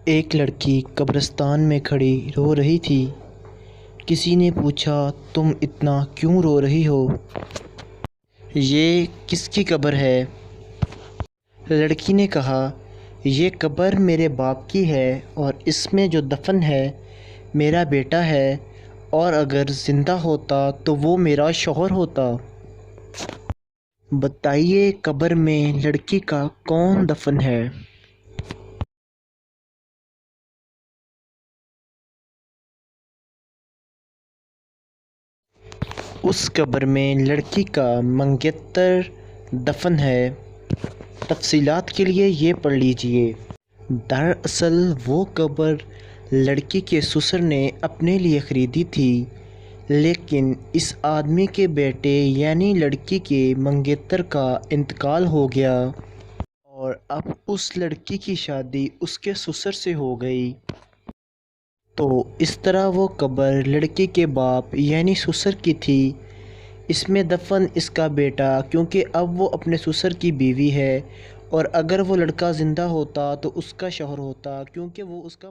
ایک لڑکی قبرستان میں کھڑی رو رہی تھی۔ کسی نے پوچھا، تم اتنا کیوں رو رہی ہو؟ یہ کس کی قبر ہے؟ لڑکی نے کہا، یہ قبر میرے باپ کی ہے اور اس میں جو دفن ہے میرا بیٹا ہے، اور اگر زندہ ہوتا تو وہ میرا شوہر ہوتا۔ بتائیے قبر میں لڑکی کا کون دفن ہے؟ اس قبر میں لڑکی کا منگیتر دفن ہے۔ تفصیلات کے لیے یہ پڑھ لیجیے۔ دراصل وہ قبر لڑکی کے سسر نے اپنے لیے خریدی تھی، لیکن اس آدمی کے بیٹے یعنی لڑکی کے منگیتر کا انتقال ہو گیا اور اب اس لڑکی کی شادی اس کے سسر سے ہو گئی، تو اس طرح وہ قبر لڑکی کے باپ یعنی سسر کی تھی۔ اس میں دفن اس کا بیٹا، کیونکہ اب وہ اپنے سسر کی بیوی ہے، اور اگر وہ لڑکا زندہ ہوتا تو اس کا شوہر ہوتا، کیونکہ وہ اس کا